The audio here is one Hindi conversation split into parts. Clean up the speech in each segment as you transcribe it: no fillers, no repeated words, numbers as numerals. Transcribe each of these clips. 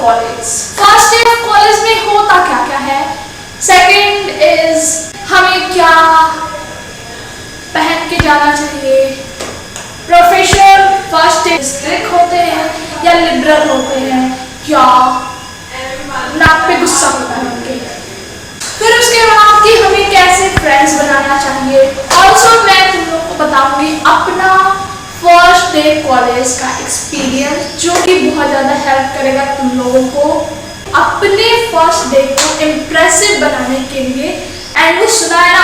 College. First day of college में होता क्या क्या है, सेकेंड इज हमें क्या पहन के जाना चाहिए, प्रोफेसर फर्स्ट डे स्ट्रिक्ट होते हैं या लिबरल होते हैं, या नाक पे गुस्सा होता है उनके। फिर उसके बाद कि हमें कैसे फ्रेंड्स बनाना चाहिए। ऑल्सो मैं तुम लोग को बताऊंगी अपना फर्स्ट डे कॉलेज का एक्सपीरियंस, जो कि बहुत ज़्यादा हेल्प करेगा तुम लोगों को अपने फर्स्ट डे को इम्प्रेसिव बनाने के लिए। एंड वो सुना है ना,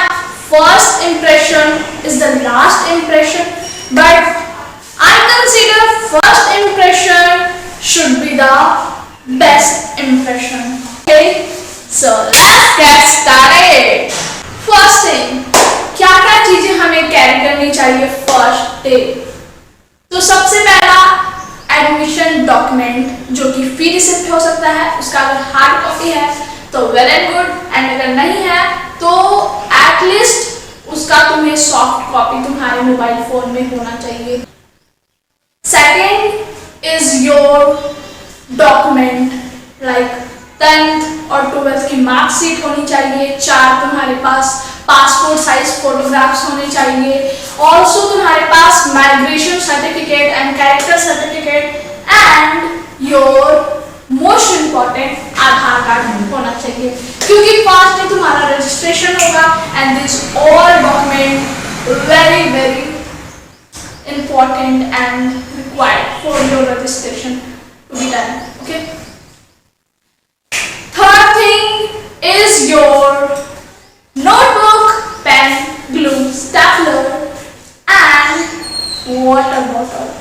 first impression is the last impression, but I consider first impression should be the best impression. Okay, so let's get started. First thing, क्या क्या चीजें हमें कैरी करनी चाहिए फर्स्ट डे। तो सबसे पहला एडमिशन डॉक्यूमेंट, जो कि फी रिसिप्ट हो सकता है, उसका अगर हार्ड कॉपी है तो वेल एंड गुड, एंड अगर नहीं है तो एटलीस्ट उसका तुम्हें सॉफ्ट कॉपी तुम्हारे मोबाइल फोन में होना चाहिए। Second is your document like 10th और 12th की मार्कशीट होनी चाहिए। 4 तुम्हारे पास पासपोर्ट साइज फोटोग्राफ्स होने चाहिए। ऑल्सो तुम्हारे पास migration certificate and character certificate and your most important Aadhaar card होना चाहिए, क्योंकि फर्स्ट डे तुम्हारा रजिस्ट्रेशन होगा and this all document very very important and required for your registration to be done. Okay. Third thing is your notebook, pen, glue, stapler and water bottle.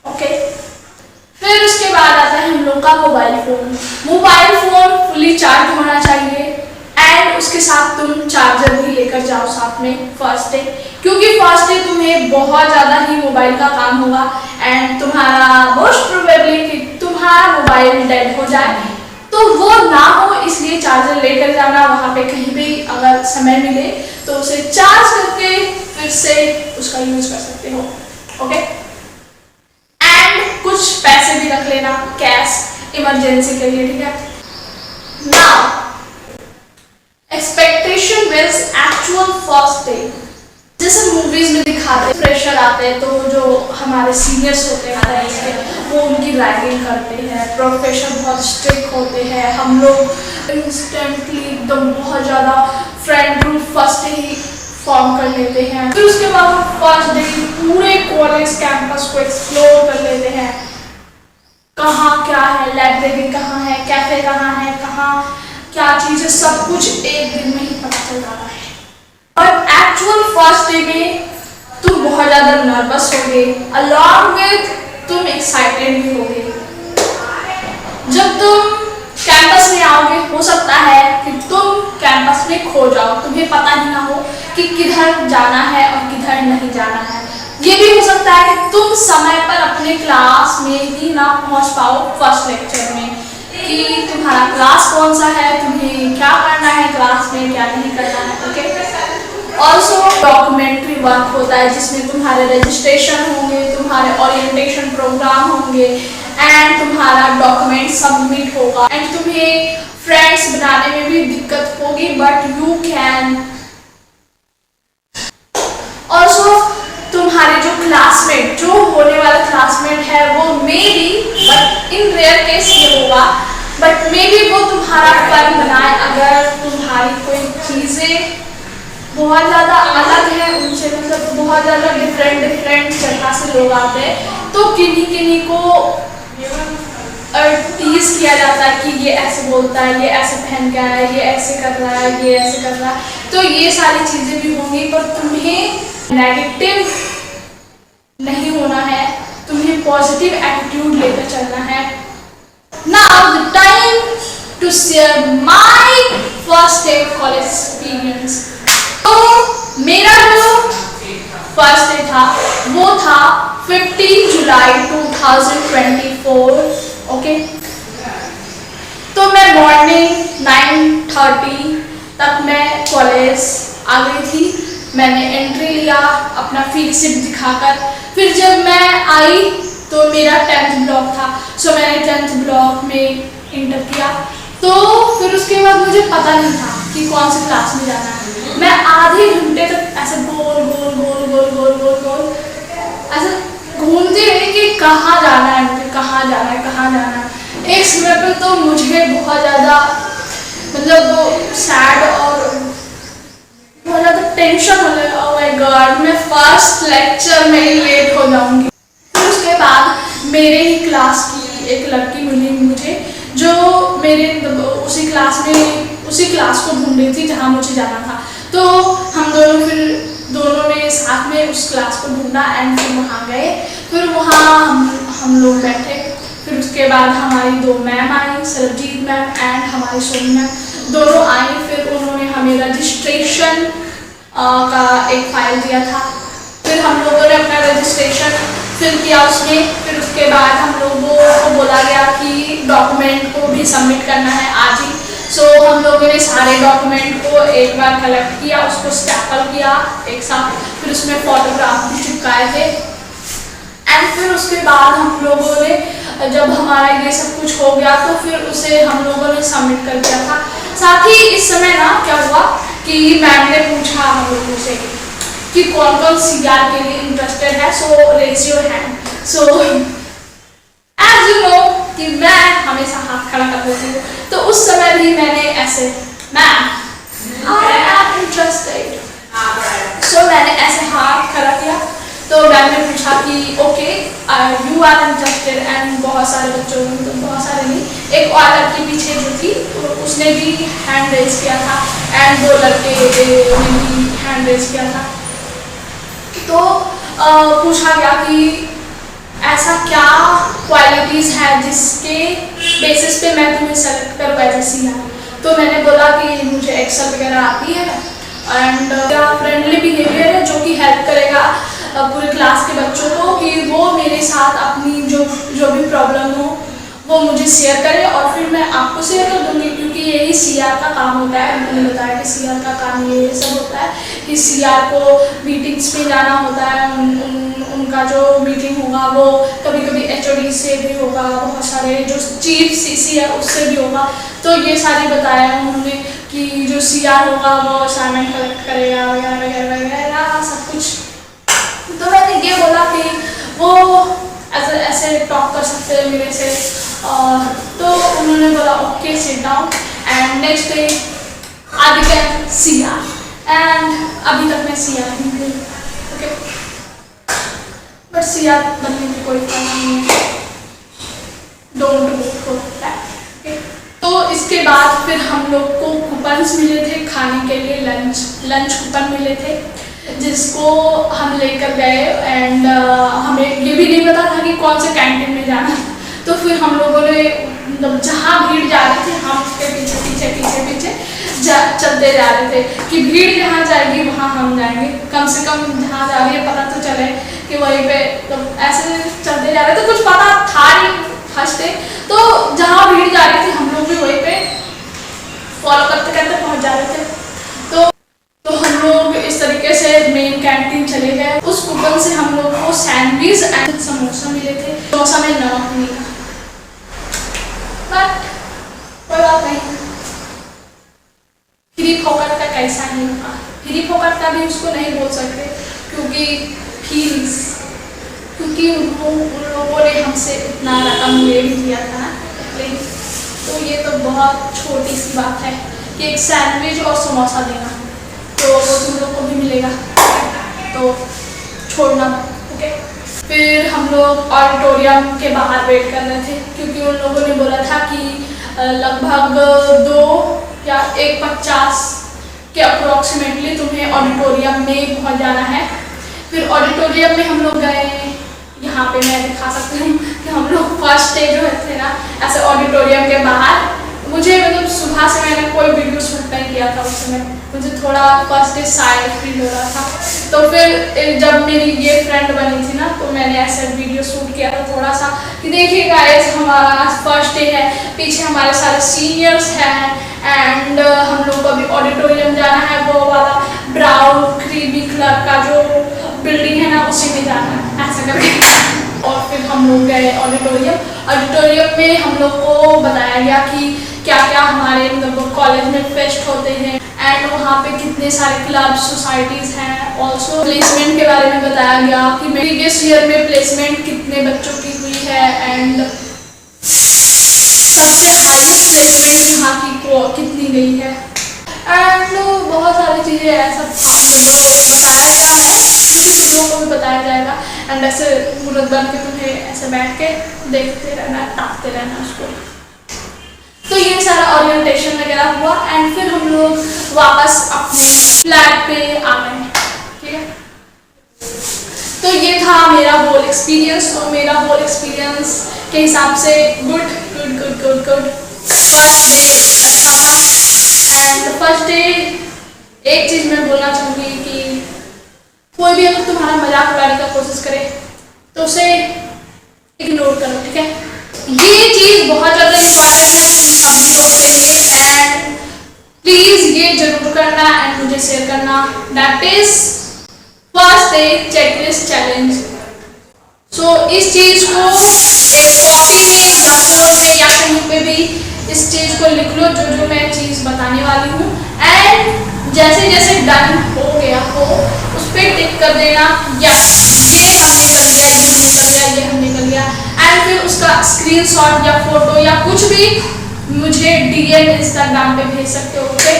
Okay. फिर उसके बाद आता है हम लोग का mobile phone. Mobile phone fully charge होना चाहिए एंड उसके साथ तुम चार्जर भी लेकर जाओ साथ में फर्स्ट डे, क्योंकि फर्स्ट डे तुम्हें बहुत ज़्यादा ही मोबाइल का काम होगा एंड तुम्हारा मोस्ट प्रोबेबली कि तुम्हारा मोबाइल डेड हो जाए, तो वो ना हो इसलिए चार्जर लेकर जाना। वहाँ पे कहीं भी अगर समय मिले तो उसे चार्ज करके फिर से उसका यूज कर सकते हो। ओके, एंड कुछ पैसे भी रख लेना कैश इमरजेंसी के लिए, ठीक है। Now expectation with actual first day, जैसे मूवीज में दिखाते हैं फ्रेशर आते हैं तो जो हमारे सीनियर्स होते हैं वो उनकी रैगिंग करते हैं, प्रोफेसर बहुत स्ट्रिक्ट होते हैं, हम लोग इंस्टेंटली एकदम बहुत ज़्यादा फ्रेंड ग्रुप फर्स्ट डे ही फॉर्म कर लेते हैं। फिर उसके बाद हम फर्स्ट डे पूरे कॉलेज कैंपस को एक्सप्लोर कर लेते हैं, कहाँ क्या है, लाइब्रेरी कहाँ है, कैफे कहाँ है, कहाँ क्या चीज़ है, सब कुछ एक दिन में ही पता चल रहा है। और एक्चुअल फर्स्ट डे में तुम बहुत ज़्यादा नर्वस होगे, अलॉन्ग विद तुम एक्साइटेड भी होगे। जब तुम कैंपस में आओगे हो सकता है कि तुम कैंपस में खो जाओ, तुम्हें पता ही ना हो कि किधर जाना है और किधर नहीं जाना है। ये भी हो सकता है कि तुम समय पर अपने क्लास में ही ना पहुंच पाओ फर्स्ट लेक्चर में, कि तुम्हारा क्लास कौन सा है, तुम्हें क्या करना है क्लास में, क्या नहीं करना है। ओके, ऑल्सो डॉक्यूमेंट्री वर्क होता है जिसमें तुम्हारे रजिस्ट्रेशन होंगे, तुम्हारे ओरिएंटेशन प्रोग्राम होंगे एंड तुम्हारा डॉक्यूमेंट सबमिट होगा एंड तुम्हें फ्रेंड्स बनाने में भी दिक्कत होगी, बट यू कैन। ऑल्सो तुम्हारे जो क्लासमेट, जो होने वाला क्लासमेट है वो maybe, but in rare case ये होगा, बट मे बी वो तुम्हारा फन बनाए। अगर तुम्हारी कोई चीज़ें बहुत ज़्यादा अलग है उनसे, मतलब बहुत ज़्यादा डिफरेंट जगह से लोग आते हैं, तो किन्हीं को टीज किया जाता है कि ये ऐसे बोलता है, ये ऐसे पहन के आया है, ये ऐसे कर रहा है, ये ऐसे कर रहा है, तो ये सारी चीज़ें भी होंगी। पर तुम्हें नेगेटिव नहीं होना है, तुम्हें पॉजिटिव एटीट्यूड लेकर चलना है। Now the time to share my first day college experience. तो मेरा जो फर्स्ट डे था वो था 15 जुलाई 2024। ओके, तो मैं मॉर्निंग 9:30 तक मैं कॉलेज आ गई थी। मैंने एंट्री लिया अपना फी रिसिप्ट दिखाकर। फिर जब मैं आई तो मेरा 10th ब्लॉक था, सो मैंने 10th ब्लॉक में इंटर किया। तो फिर उसके बाद मुझे पता नहीं था कि कौन सी क्लास में जाना है। मैं आधे घंटे तक ऐसे गोल गोल गोल गोल गोल गोल गोल ऐसे घूमती रही कि कहाँ जाना है मुझे, कहाँ जाना है, कहाँ जाना है। एक समय पर तो मुझे बहुत ज़्यादा मतलब सैड और बहुत ज़्यादा टेंशन होने लगा, ओह माय गॉड मैं फर्स्ट लेक्चर में ही लेट हो जाऊंगी। फिर उसके बाद मेरे ही क्लास की एक लड़की मिली मुझे, जो मेरे उसी क्लास में उसी क्लास को ढूंढ रही थी जहाँ मुझे जाना था। तो हम दोनों ने साथ में उस क्लास को ढूंढा एंड फिर वहाँ गए। फिर वहाँ हम लोग बैठे। फिर उसके बाद हमारी दो ma'am I, Sarabjit ma'am and हमारी सोनी मैम, दोनों आई। फिर उन्होंने हमें रजिस्ट्रेशन का एक फाइल दिया था। फिर हम लोगों ने अपना रजिस्ट्रेशन फिल किया उसमें। फिर उसके बाद हम लोगों को बोला गया कि डॉक्यूमेंट को भी सबमिट करना है आज ही। सो हम लोगों ने सारे डॉक्यूमेंट को एक बार कलेक्ट किया, उसको स्टैपल किया एक साथ, फिर उसमें फोटोग्राफ भी चिपकाए थे। एंड फिर उसके बाद हम लोगों ने जब हमारा ये सब कुछ हो गया तो फिर उसे हम लोगों ने सबमिट कर दिया था। साथ ही इस समय ना क्या हुआ कि मैम ने पूछा हम लोगों से कि कौन कौन सीआर के लिए इंटरेस्टेड है, so raise your hand. So as you know कि मैं हमेशा हाथ खड़ा कर देती हूँ, तो उस समय भी मैंने ऐसे मैम आई एम इंटरेस्टेड, सो मैंने ऐसे हाथ खड़ा किया। तो मैम ने पूछा कि okay you are interested and बहुत सारे बच्चों ने, तो बहुत सारे नहीं, एक और लड़की पीछे जो थी तो उसने भी हैंड रेज किया था एंड दो लड़के ने भी हैंड रेज किया था। तो पूछा गया कि ऐसा क्या क्वालिटीज़ है जिसके बेसिस पे मैं तुम्हें सेलेक्ट करूँ एज ए सीआर। तो मैंने बोला कि मुझे एक्सेल वगैरह आती है एंड फ्रेंडली बिहेवियर है जो कि हेल्प करेगा पूरे क्लास के बच्चों को कि वो मेरे साथ अपनी जो भी प्रॉब्लम हो वो मुझे शेयर करे और फिर मैं आपको शेयर कर दूँगी, क्योंकि यही सीआर का काम होता है। उन्होंने बताया कि सीआर का काम ये सब होता है कि सीआर को मीटिंग्स पे जाना होता है। उनका जो मीटिंग होगा वो कभी कभी एचओडी से भी होगा, बहुत सारे जो चीफ सीसी है उससे भी होगा। तो ये सारी बताया उन्होंने कि जो सीआर होगा वो असाइनमेंट कलेक्ट करेगा वगैरह वगैरह वगैरह सब कुछ। तो मैंने ये बोला कि वो ऐसे टॉक कर सकते हैं मेरे से। तो उन्होंने बोला okay sit down and next day I became CR and अभी तक मैं सीआर ही हूँ। ओके, बट सीआर बनने की कोई फायदा नहीं है, डोंट गो फॉर दैट। तो इसके बाद फिर हम लोग को कूपन्स मिले थे खाने के लिए, लंच कूपन मिले थे जिसको हम लेकर गए एंड हमें ये भी नहीं पता था कि कौन से कैंटीन में जाना। तो फिर हम लोगों ने मतलब जहाँ भीड़ जा रही थी हम उसके पीछे पीछे पीछे पीछे चलते जा रहे थे कि भीड़ जहाँ जाएगी वहाँ हम जाएंगे, कम से कम जहाँ जा रही है पता तो चले कि वहीं पे। तो ऐसे चलते जा रहे थे, कुछ पता था नहीं फर्स्ट डे, तो जहाँ भीड़ जा रही थी हम लोग भी वहीं पे फॉलो करते करते पहुँच जा रहे थे। तो हम लोग इस तरीके से मेन कैंटीन चले गए। उस कूपन से हम लोग को सैंडविच एंड समोसा मिले थे। समोसा में नमक नहीं था, बट कोई बात नहीं, फ्री फोकट का कैसा नहीं होगा। फ्री फोकट का भी उसको नहीं बोल सकते क्योंकि फीस, क्योंकि उन लोगों ने हमसे इतना रकम ले भी लिया था ना। तो ये तो बहुत छोटी सी बात है कि एक सैंडविच और समोसा देना, तो वो तुम लोग को भी मिलेगा, तो छोड़ना मत। ओके, फिर हम लोग ऑडिटोरियम के बाहर वेट कर रहे थे क्योंकि उन लोगों ने बोला था कि लगभग 2 या 1:50 के अप्रोक्सीमेटली तुम्हें ऑडिटोरियम में पहुंच जाना है। फिर ऑडिटोरियम में हम लोग गए। यहाँ पे मैं दिखा सकती हूँ कि हम लोग फर्स्ट डे जो थे ना ऐसे ऑडिटोरियम के बाहर, मुझे मतलब सुबह से मैंने कोई वीडियो शूट नहीं किया था, उस समय मुझे थोड़ा फर्स्ट डे शायद फील हो रहा था। तो फिर जब मेरी ये फ्रेंड बनी थी ना तो मैंने ऐसे वीडियो शूट किया था थोड़ा सा कि देखिए गाइस हमारा फर्स्ट डे है, पीछे हमारे सारे सीनियर्स हैं एंड हम लोग को अभी ऑडिटोरियम जाना है, वो वाला ब्राउन क्रीमी कलर का जो बिल्डिंग है ना उसी में जाना है, ऐसा करके और फिर हम लोग गए ऑडिटोरियम में हम लोग को बताया गया कि क्या क्या हमारे मतलब कॉलेज में फेस्ट होते हैं एंड वहाँ पे कितने सारे क्लब सोसाइटीज़ हैं। ऑल्सो प्लेसमेंट के बारे में बताया गया कि प्रीवियस ईयर में प्लेसमेंट कितने बच्चों की हुई है एंड सबसे हाईएस्ट प्लेसमेंट यहाँ की कितनी गई है एंड बहुत सारी चीज़ें ऐसा था जो बताया गया है, क्योंकि तुम लोगों को भी बताया जाएगा एंड ऐसे मुहूर्त बन के तुम्हें ऐसे बैठ के देखते रहना, ताकते रहना उसको। तो ये सारा ओरिएंटेशन वगैरह हुआ एंड फिर हम लोग वापस अपने फ्लैट पे आ गए, ठीक है। तो ये था मेरा होल एक्सपीरियंस। तो मेरा होल एक्सपीरियंस के हिसाब से गुड फर्स्ट डे अच्छा था एंड फर्स्ट डे एक चीज़ मैं बोलना चाहूँगी कि कोई भी अगर तुम्हारा मजाक उड़ाने का कोशिश करे तो उसे इग्नोर करो, ठीक है। ये चीज़ बहुत ज़्यादा इम्पॉर्टेंट है तुम सभी लोगों के लिए एंड प्लीज़ ये जरूर करना एंड मुझे शेयर करना। That is first day checklist challenge. So इस चीज़ को एक कॉपी में या फोन में या कहीं पे भी इस चीज़ को लिख लो जो जो मैं चीज़ बताने वाली हूँ एंड जैसे जैसे डन हो गया हो उस पर टिक कर देना, यस ये हमने कर लिया, ये हमने कर लिया, ये हमने कर लिया एंड फिर उसका स्क्रीनशॉट या फोटो या कुछ भी मुझे DM इंस्टाग्राम पे भेज सकते हो, ओके।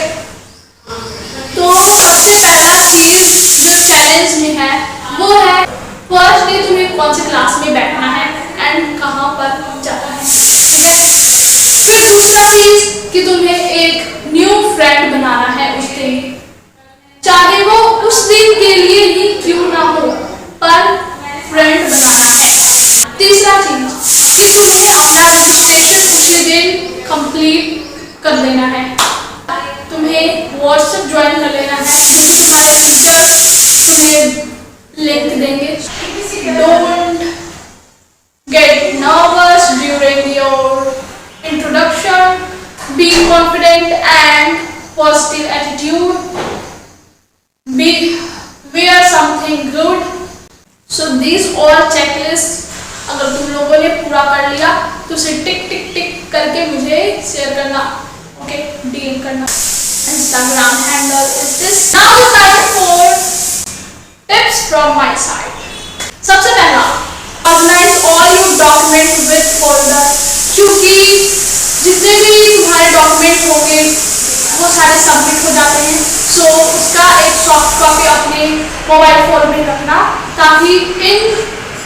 तो सबसे पहला चीज़ जो चैलेंज में है वो है फर्स्ट डे तुम्हें कौन सी क्लास में बैठना है एंड कहाँ पर जाना है, ठीक है। फिर दूसरा चीज़ कि तुम्हें एक न्यू फ्रेंड बनाना है उस दिन, चाहे वो उस दिन के लिए ही क्यों ना हो पर फ्रेंड बनाना है। तीसरा चीज़ कि तुम्हें अपना रजिस्ट्रेशन उसी दिन कंप्लीट कर लेना है, तुम्हें व्हाट्सएप ज्वाइन कर लेना है जिससे तुम्हारे टीचर्स तुम्हें लिंक देंगे। Don't get nervous during your introduction, be confident and positive attitude, be wear something good. So these all checklist अगर तुम लोगों ने पूरा कर लिया तो उसे टिक टिक टिक करके मुझे शेयर करना, ओके, DM करना। Instagram handle is this. Now time for tips from my side. सबसे पहला organize all your document with folder, क्योंकि जितने भी तुम्हारे डॉक्यूमेंट होंगे वो सारे सबमिट हो जाते हैं। सो उसका एक सॉफ्ट कॉपी अपने मोबाइल फोन में रखना ताकि इन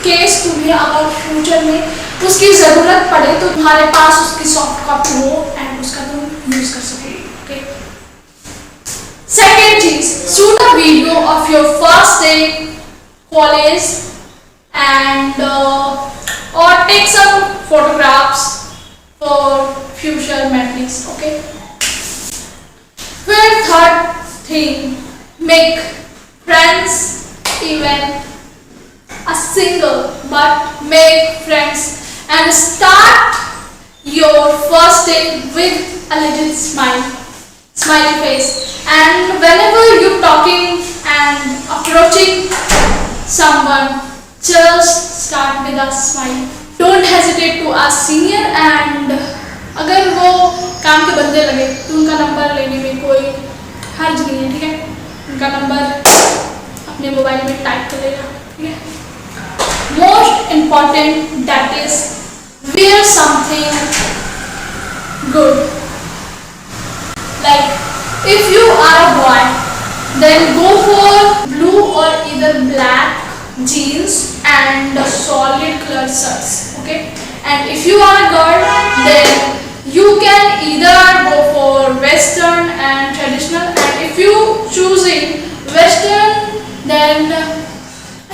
केस तुम्हें अगर फ्यूचर में उसकी ज़रूरत पड़े तो तुम्हारे पास उसकी सॉफ्ट कॉपी हो एंड उसका तुम यूज़ कर सकोगे, ओके। सेकेंड चीज़, shoot a video of your first day college and और take some photographs for future memories, okay. फिर third thing, make friends even a single but make friends and start your first day with a little smiley face, and whenever you're talking and approaching someone just start with a smile. Don't hesitate to ask senior and अगर वो काम के बंदे लगे तो उनका नंबर लेने में कोई हर्ज नहीं है, ठीक है। उनका नंबर अपने मोबाइल में टाइप कर लेना, ठीक है। Most important that is wear something good, like if you are a boy then go for blue or either black jeans and solid colored shirts, okay. And if you are a girl then you can either go for western and traditional, and if you choosing western then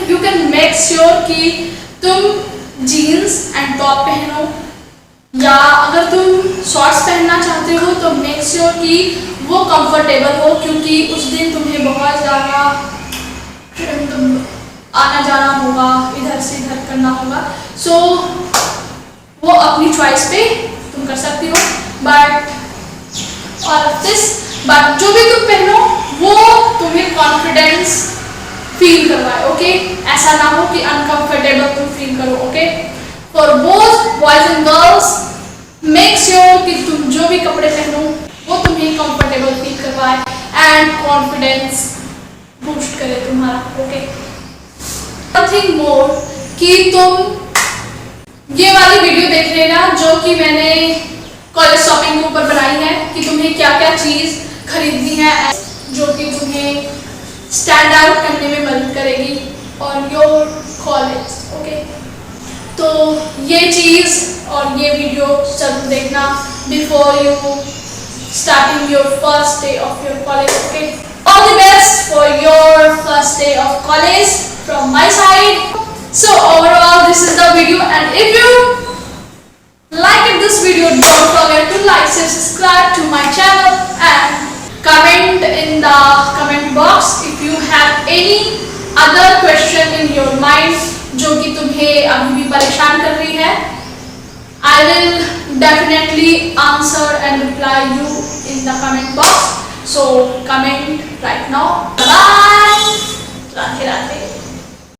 you can make sure कि तुम जीन्स एंड टॉप पहनो, या अगर तुम शॉर्ट्स पहनना चाहते हो तो मेक श्योर कि वो कंफर्टेबल हो, क्योंकि उस दिन तुम्हें बहुत ज़्यादा आना जाना होगा, इधर से इधर करना होगा। सो वो अपनी चॉइस पे तुम कर सकती हो, बट जो भी तुम पहनो वो तुम्हें कॉन्फिडेंस फील करवाए, ओके। ऐसा ना हो कि अनकंफर्टेबल तुम फील करो, okay. For both boys and girls, make sure कि तुम जो भी कपड़े पहनो वो तुम्हें कंफर्टेबल फील करवाए एंड कॉन्फिडेंस बूस्ट करे तुम्हारा, ओके। नथिंग मोर कि तुम ये वाली वीडियो देख लेना जो कि मैंने कॉलेज शॉपिंग के ऊपर बनाई है कि तुम्हें क्या क्या चीज़ खरीदनी है जो कि तुम्हें स्टैंड आउट करने में मदद करेगी ऑन योर कॉलेज, ओके। तो ये चीज़ और ये वीडियो जरूर देखना before you starting your first day of your college, okay. All the best for your first day of college from my side. So overall this is the video, and if you liked this video, don't forget to like, share, subscribe to my channel and comment in the comment box if you have any other question in your mind जो कि तुम्हें अभी भी परेशान कर रही है. I will definitely answer and reply you in the comment box. So comment right now. Bye. Radhe Radhe.